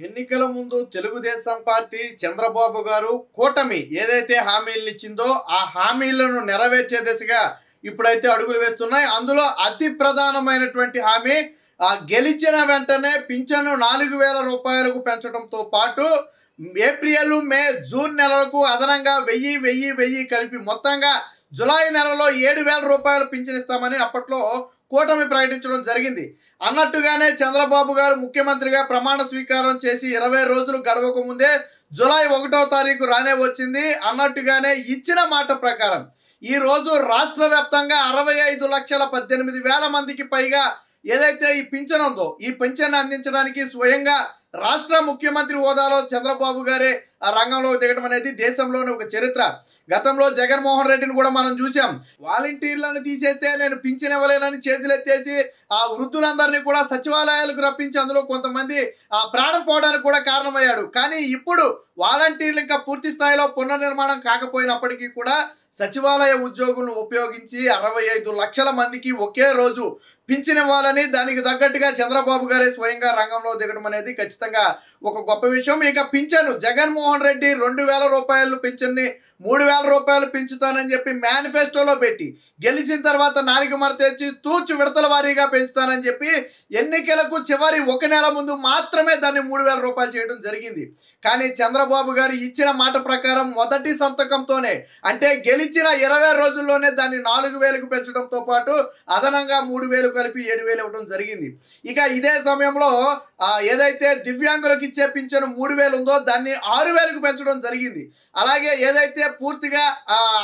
ఎన్నికల ముందు తెలుగుదేశం పార్టీ చంద్రబాబు గారు కూటమి ఏదైతే హామీలను ఇచ్చిందో ఆ హామీలను నెరవేర్చే దిశగా ఇప్పుడైతే అడుగులు వేస్తున్నాయి. అందులో అతి ప్రధానమైనటువంటి హామీ గెలిచిన వెంటనే పింఛను 4,000 రూపాయలకు పెంచడంతో పాటు ఏప్రిల్, మే, జూన్ నెలలకు అదనంగా 1000 కలిపి మొత్తంగా జులై నెలలో 7,000 రూపాయలు పింఛన్ ఇస్తామని అప్పట్లో కూటమి ప్రకటించడం జరిగింది. అన్నట్టుగానే చంద్రబాబు గారు ముఖ్యమంత్రిగా ప్రమాణ స్వీకారం చేసి 20 రోజులు గడవక ముందే జులై 1వ తారీఖు రానే వచ్చింది. అన్నట్టుగానే ఇచ్చిన మాట ప్రకారం ఈ రోజు రాష్ట్ర వ్యాప్తంగా 65,18,000 మందికి పైగా ఏదైతే ఈ పింఛన్ ఉందో ఈ పింఛన్ అందించడానికి స్వయంగా రాష్ట్ర ముఖ్యమంత్రి హోదాలో చంద్రబాబు గారే ఆ రంగంలో దిగడం అనేది దేశంలోనే ఒక చరిత్ర. గతంలో జగన్మోహన్ రెడ్డిని కూడా మనం చూసాం. వాలంటీర్లను తీసేస్తే నేను పింఛన్ ఇవ్వలేనని చేతులెత్తేసి ఆ వృద్ధులందరినీ కూడా సచివాలయాలకు రప్పించి అందులో కొంతమంది ఆ ప్రాణం పోవడానికి కూడా కారణమయ్యాడు. కానీ ఇప్పుడు వాలంటీర్లు ఇంకా పూర్తి స్థాయిలో పునర్నిర్మాణం కాకపోయినప్పటికీ కూడా సచివాలయ ఉద్యోగులను ఉపయోగించి 65 లక్షల మందికి ఒకే రోజు పింఛన్ ఇవ్వాలని దానికి తగ్గట్టుగా చంద్రబాబు గారే స్వయంగా రంగంలో దిగడం అనేది ఖచ్చితంగా ఒక గొప్ప విషయం. ఇక పింఛను జగన్మోహన్ రెడ్డి 2,000 రూపాయలు పింఛన్ని 3,000 రూపాయలు పెంచుతానని చెప్పి మేనిఫెస్టోలో పెట్టి గెలిచిన తర్వాత నాలుగు మరతెచ్చి తూచు విడతల వారీగా పెంచుతానని చెప్పి ఎన్నికలకు చివరి 1 నెల ముందు మాత్రమే దాన్ని 3,000 రూపాయలు చేయడం జరిగింది. కానీ చంద్రబాబు గారు ఇచ్చిన మాట ప్రకారం మొదటి సంతకంతోనే అంటే గెలిచిన 20 రోజుల్లోనే దాన్ని 4,000కు పెంచడంతో పాటు అదనంగా 3,000 కలిపి 7,000 ఇవ్వడం జరిగింది. ఇక ఇదే సమయంలో ఏదైతే దివ్యాంగులకు ఇచ్చే పింఛను 3,000 ఉందో దాన్ని 6,000కు పెంచడం జరిగింది. అలాగే ఏదైతే పూర్తిగా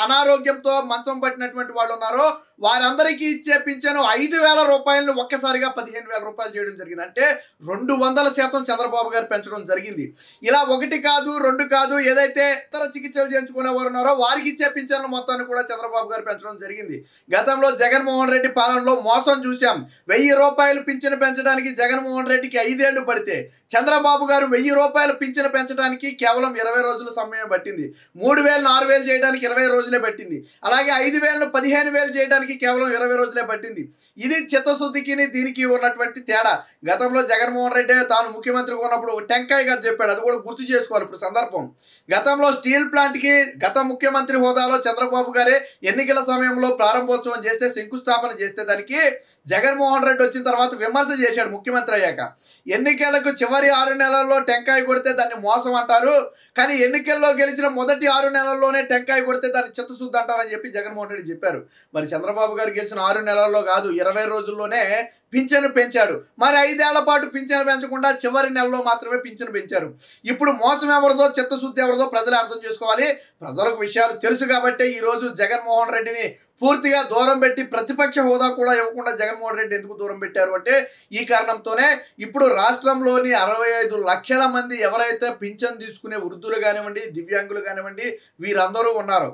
అనారోగ్యంతో మంచం పట్టినటువంటి వాళ్ళు ఉన్నారో వారందరికీ ఇచ్చే పింఛను 5,000 రూపాయలను ఒక్కసారిగా 15,000 రూపాయలు చేయడం జరిగింది. అంటే 200% చంద్రబాబు గారు పెంచడం జరిగింది. ఇలా 1 కాదు 2 కాదు ఏదైతే ఇతర చికిత్సలు చేయించుకునే వారు ఉన్నారో వారికి ఇచ్చే పింఛన్ల మొత్తాన్ని కూడా చంద్రబాబు గారు పెంచడం జరిగింది. గతంలో జగన్మోహన్ రెడ్డి పాలనలో మోసం చూసాం. 1,000 రూపాయలు పింఛను పెంచడానికి జగన్మోహన్ రెడ్డికి 5 ఏళ్లు పడితే చంద్రబాబు గారు 1,000 రూపాయలు పింఛను పెంచడానికి కేవలం 20 రోజుల సమయం పట్టింది. 3,000 4,000 చేయడానికి 20 రోజులే పట్టింది. అలాగే 5,000 15,000 చేయడానికి కేవలం 20 రోజులే పట్టింది. ఇది చిత్తశుద్ధికి దీనికి ఉన్నటువంటి తేడా. గతంలో జగన్మోహన్ రెడ్డి తాను ముఖ్యమంత్రిగా ఉన్నప్పుడు టెంకాయ కథ చెప్పాడు. అది కూడా గుర్తు చేసుకోవాలి ఇప్పుడు సందర్భం. గతంలో స్టీల్ ప్లాంట్కి గత ముఖ్యమంత్రి హోదాలో చంద్రబాబు గారే ఎన్నికల సమయంలో ప్రారంభోత్సవం చేస్తే శంకుస్థాపన చేస్తే దానికి జగన్మోహన్ రెడ్డి వచ్చిన తర్వాత విమర్శ చేశాడు ముఖ్యమంత్రి అయ్యాక. ఎన్నికలకు చివరి 6 నెలల్లో టెంకాయ కొడితే దాన్ని మోసం అంటారు, కానీ ఎన్నికల్లో గెలిచిన మొదటి 6 నెలల్లోనే టెంకాయ కొడితే దాన్ని చిత్తశుద్ధి అంటారని చెప్పి జగన్మోహన్ రెడ్డి చెప్పారు. మరి చంద్రబాబు గారు గెలిచిన 6 నెలల్లో కాదు 20 రోజుల్లోనే పింఛను పెంచాడు. మరి 5 ఏళ్ల పాటు పింఛను పెంచకుండా చివరి నెలలో మాత్రమే పింఛను పెంచారు. ఇప్పుడు మోసం ఎవరిదో చిత్తశుద్ధి ఎవరిదో ప్రజలే అర్థం చేసుకోవాలి. ప్రజలకు విషయాలు తెలుసు కాబట్టి ఈరోజు జగన్మోహన్ రెడ్డిని పూర్తిగా దూరం పెట్టి ప్రతిపక్ష హోదా కూడా ఇవ్వకుండా జగన్మోహన్ రెడ్డి ఎందుకు దూరం పెట్టారు అంటే ఈ కారణంతోనే ఇప్పుడు రాష్ట్రంలోని 65 లక్షల మంది ఎవరైతే పింఛన్ తీసుకునే వృద్ధులు కానివ్వండి, దివ్యాంగులు కానివ్వండి వీరందరూ ఉన్నారో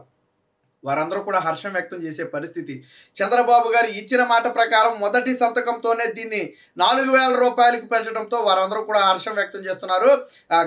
వారందరూ కూడా హర్షం వ్యక్తం చేసే పరిస్థితి. చంద్రబాబు గారు ఇచ్చిన మాట ప్రకారం మొదటి సంతకంతోనే దీన్ని 4,000 రూపాయలకు పెంచడంతో వారందరూ కూడా హర్షం వ్యక్తం చేస్తున్నారు.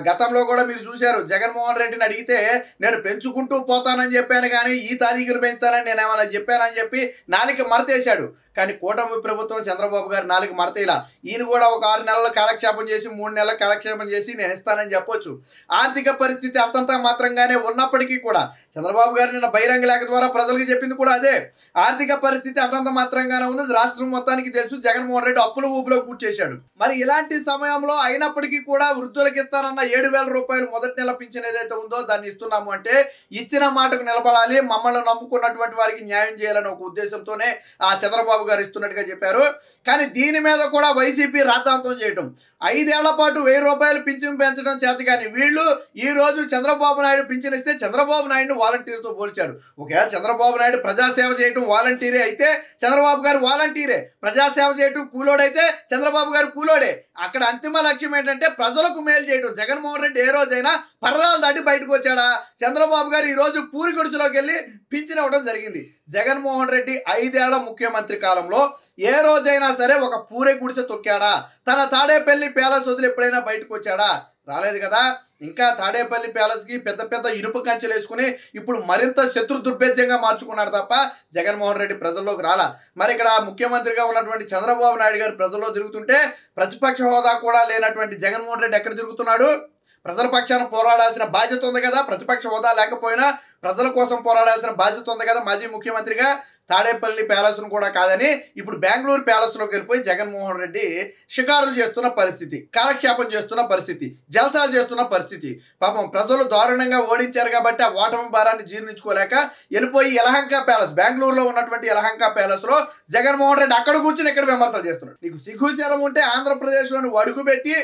గతంలో కూడా మీరు చూశారు, జగన్మోహన్ రెడ్డిని అడిగితే నేను పెంచుకుంటూ పోతానని చెప్పాను కానీ ఈ తారీఖులు పెంచుతానని నేను ఏమైనా చెప్పానని చెప్పి నాలుక మరతేశాడు. కానీ కూటమి ప్రభుత్వం చంద్రబాబు గారు నాలుగు మరతేలా ఈయన కూడా ఒక 6 నెలల కాలక్షేపం చేసి 3 నెలల కాలక్షేపం చేసి నేను ఇస్తానని చెప్పొచ్చు. ఆర్థిక పరిస్థితి అంతంత మాత్రంగానే ఉన్నప్పటికీ కూడా చంద్రబాబు గారు నిన్న బహిరంగ లేఖ ద్వారా ప్రజలకు చెప్పింది కూడా అదే. ఆర్థిక పరిస్థితి అంతంత మాత్రంగానే ఉంది, రాష్ట్రం మొత్తానికి తెలుసు. జగన్మోహన్ రెడ్డి అప్పుల ఊపిలో కూర్చేశాడు. మరి ఇలాంటి సమయంలో అయినప్పటికీ కూడా వృద్ధులకు ఇస్తానన్న 7,000 రూపాయలు మొదటి నెల పింఛన్ ఏదైతే ఉందో దాన్ని ఇస్తున్నాము అంటే ఇచ్చిన మాటకు నిలబడాలి, మమ్మల్ని నమ్ముకున్నటువంటి వారికి న్యాయం చేయాలనే ఒక ఉద్దేశంతోనే ఆ చంద్రబాబు గారు ఇస్తున్నట్టుగా చెప్పారు. కానీ దీని మీద కూడా వైసీపీ రాద్ధాంతం చేయడం, 5 ఏళ్ల పాటు 1,000 రూపాయలు పింఛన్ పెంచడం చేత కానీ వీళ్ళు ఈ రోజు చంద్రబాబు నాయుడు పింఛన్ ఇస్తే చంద్రబాబు నాయుడు వాలంటీర్తో పోల్చారు. ఒకవేళ చంద్రబాబు నాయుడు ప్రజాసేవ చేయడం వాలంటీరే అయితే చంద్రబాబు గారు వాలంటీరే, ప్రజాసేవ చేయడం కూలోడైతే చంద్రబాబు గారు కూలోడే. అక్కడ అంతిమ లక్ష్యం ఏంటంటే ప్రజలకు మేలు చేయడం. జగన్మోహన్ రెడ్డి ఏ రోజైనా పరదాలు దాటి బయటకు వచ్చాడా? చంద్రబాబు గారు ఈరోజు పూరి గుడిసెలోకి వెళ్ళి పింఛన్ ఇవ్వడం జరిగింది. జగన్మోహన్ రెడ్డి 5 ఏళ్ల ముఖ్యమంత్రి కాలంలో ఏ రోజైనా సరే ఒక పూరి గుడిసె తొక్కాడా? తన తాడేపల్లి ప్యాలెస్ వదిలి ఎప్పుడైనా బయటకు వచ్చాడా? రాలేదు కదా. ఇంకా తాడేపల్లి ప్యాలెస్కి పెద్ద పెద్ద ఇనుప కంచెలు వేసుకుని ఇప్పుడు మరింత శత్రు దుర్భేద్యంగా మార్చుకున్నాడు తప్ప జగన్మోహన్ రెడ్డి ప్రజల్లోకి రాలా. మరి ఇక్కడ ముఖ్యమంత్రిగా ఉన్నటువంటి చంద్రబాబు నాయుడు గారు ప్రజల్లో తిరుగుతుంటే ప్రతిపక్ష హోదా కూడా లేనటువంటి జగన్మోహన్ రెడ్డి ఎక్కడ తిరుగుతున్నాడు? ప్రజల పక్షాన పోరాడాల్సిన బాధ్యత ఉంది కదా. ప్రతిపక్ష హోదా లేకపోయినా ప్రజల కోసం పోరాడాల్సిన బాధ్యత ఉంది కదా. మాజీ ముఖ్యమంత్రిగా తాడేపల్లి ప్యాలెస్ను కూడా కాదని ఇప్పుడు బెంగళూరు ప్యాలెస్లోకి వెళ్ళిపోయి జగన్మోహన్ రెడ్డి షికారులు చేస్తున్న పరిస్థితి, కాలక్షేపం చేస్తున్న పరిస్థితి, జల్సాలు చేస్తున్న పరిస్థితి. పాపం ప్రజలు దారుణంగా ఓడించారు కాబట్టి ఆ ఓటమి భారాన్ని జీర్ణించుకోలేక వెళ్ళిపోయి యలహంక ప్యాలెస్, బెంగళూరులో ఉన్నటువంటి యలహంక ప్యాలెస్లో జగన్మోహన్ రెడ్డి అక్కడ కూర్చుని ఇక్కడ విమర్శలు చేస్తున్నాడు. నీకు సిగ్గుచరం ఉంటే ఆంధ్రప్రదేశ్లోని అడుగుపెట్టి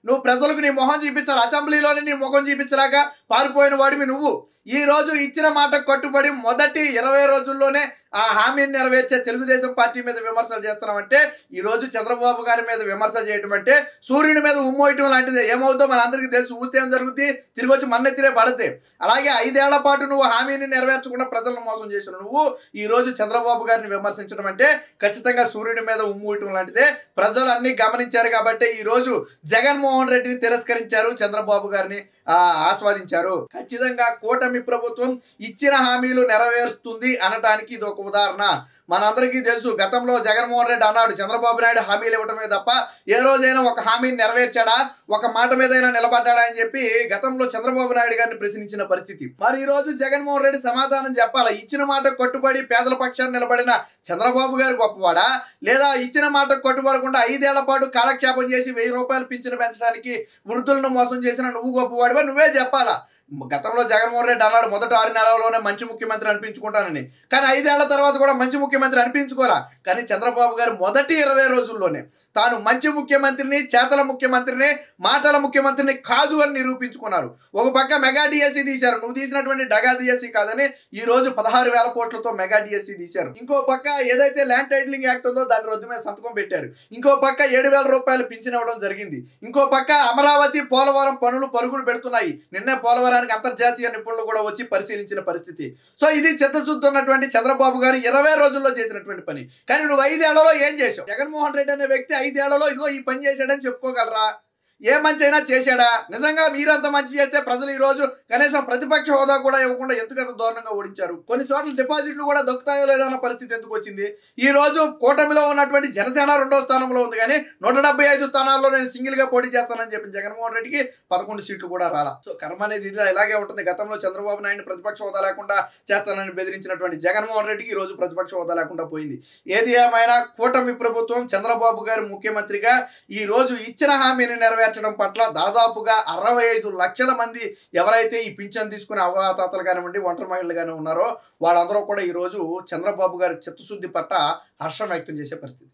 నువ్వు ప్రజలకు నీ మొహం చూపించాలి. అసెంబ్లీలోని నీ ముఖం చూపించలేక పారిపోయిన వాడివి నువ్వు. ఈ రోజు ఇచ్చిన మాట కట్టుబడి మొదటి 20 రోజుల్లోనే ఆ హామీని నెరవేర్చే తెలుగుదేశం పార్టీ మీద విమర్శలు చేస్తున్నామంటే, ఈ రోజు చంద్రబాబు గారి మీద విమర్శ చేయడం అంటే సూర్యుడి మీద ఉమ్మోయటం లాంటిది. ఏమవుతుందో మన అందరికీ తెలుసు. ఊస్తే ఏం జరుగుతుంది? తిరిగి వచ్చి మన్నెత్తిరే పడుతుంది. అలాగే 5 ఏళ్ల పాటు నువ్వు హామీని నెరవేర్చకుండా ప్రజలను మోసం చేసిన నువ్వు ఈ రోజు చంద్రబాబు గారిని విమర్శించడం అంటే ఖచ్చితంగా సూర్యుడి మీద ఉమ్మూయటం లాంటిదే. ప్రజలు అన్ని గమనించారు కాబట్టి ఈ రోజు జగన్మోహన్ రెడ్డిని తిరస్కరించారు, చంద్రబాబు గారిని ఆస్వాదించారు. ఖచ్చితంగా కూటమి ప్రభుత్వం ఇచ్చిన హామీలు నెరవేరుస్తుంది అనటానికి ఇది ఒక ఉదాహరణ. మనందరికీ తెలుసు, గతంలో జగన్మోహన్ రెడ్డి అన్నాడు చంద్రబాబు నాయుడు హామీలు ఇవ్వటమే తప్ప ఏ రోజైనా ఒక హామీని నెరవేర్చాడా, ఒక మాట మీదైనా నిలబడ్డాడా అని చెప్పి గతంలో చంద్రబాబు నాయుడు గారిని ప్రశ్నించిన పరిస్థితి. మరి ఈ రోజు జగన్మోహన్ రెడ్డి సమాధానం చెప్పాలా. ఇచ్చిన మాట కట్టుబడి పేదల పక్షాన్ని నిలబడిన చంద్రబాబు గారు గొప్పవాడా, లేదా ఇచ్చిన మాట కట్టుబడకుండా 5 ఏళ్ల పాటు కాలక్షేపం చేసి 1000 రూపాయలు పింఛను పెంచడానికి వృద్ధులను మోసం చేసిన నువ్వు గొప్పవాడివా? నువ్వే చెప్పాలా. గతంలో జగన్మోహన్ రెడ్డి అన్నాడు మొదట 6 నెలల్లోనే మంచి ముఖ్యమంత్రి అనిపించుకుంటానని, కానీ 5 ఏళ్ల తర్వాత కూడా మంచి ముఖ్యమంత్రి అనిపించుకోరా. కానీ చంద్రబాబు గారు మొదటి 20 రోజుల్లోనే తాను మంచి ముఖ్యమంత్రిని, చేతల ముఖ్యమంత్రిని, మాటల ముఖ్యమంత్రిని కాదు అని నిరూపించుకున్నారు. ఒక పక్క మెగా డిఎస్సి తీశారు, నువ్వు తీసినటువంటి డగా డిఎస్సి కాదని ఈ రోజు 16,000 కోట్లతో మెగా డిఎస్సి తీశారు. ఇంకో పక్క ఏదైతే ల్యాండ్ టైటిలింగ్ యాక్ట్ ఉందో దాని రద్దు మీద సంతకం పెట్టారు. ఇంకో పక్క 7,000 రూపాయలు పింఛన్ ఇవ్వడం జరిగింది. ఇంకో పక్క అమరావతి, పోలవరం పనులు పరుగులు పెడుతున్నాయి. నిన్నే పోలవరం అంతర్జాతీయ నిపుణులు కూడా వచ్చి పరిశీలించిన పరిస్థితి. సో ఇది చిత్తశుద్ధి ఉన్నటువంటి చంద్రబాబు గారు 20 రోజుల్లో చేసినటువంటి పని. కానీ నువ్వు 5 ఏళ్లలో ఏం చేసావు? జగన్మోహన్ రెడ్డి అనే వ్యక్తి 5 ఏళ్లలో ఇదిగో ఈ పని చేశాడని చెప్పుకోగలరా? ఏ మంచి అయినా చేశాడా? నిజంగా మీరంత మంచి చేస్తే ప్రజలు ఈ రోజు కనీసం ప్రతిపక్ష హోదా కూడా ఇవ్వకుండా ఎందుకు అంత దారుణంగా ఓడించారు? కొన్ని చోట్ల డిపాజిట్లు కూడా దొక్కుతాయో లేదన్న పరిస్థితి ఎందుకు వచ్చింది? ఈ రోజు కూటమిలో ఉన్నటువంటి జనసేన 2వ స్థానంలో ఉంది, కానీ 175 స్థానాల్లో నేను సింగిల్ గా పోటీ చేస్తానని చెప్పిన జగన్మోహన్ రెడ్డికి 11 సీట్లు కూడా రాలా. సో కర్మ అనేది ఇలాగే ఉంటుంది. గతంలో చంద్రబాబు నాయుడు ప్రతిపక్ష హోదా లేకుండా చేస్తానని బెదిరించినటువంటి జగన్మోహన్ రెడ్డికి ఈ రోజు ప్రతిపక్ష హోదా లేకుండా పోయింది. ఏది ఏమైనా కూటమి ప్రభుత్వం చంద్రబాబు గారు ముఖ్యమంత్రిగా ఈ రోజు ఇచ్చిన హామీని నెరవేర్చడం పట్ల దాదాపుగా 65 లక్షల మంది ఎవరైతే ఈ పింఛన్ తీసుకునే అవతాతలు కానివ్వండి, ఒంటరి మహిళలు కానీ ఉన్నారో వాళ్ళందరూ కూడా ఈ రోజు చంద్రబాబు గారి చిత్తశుద్ధి పట్ల హర్షం వ్యక్తం చేసే పరిస్థితి.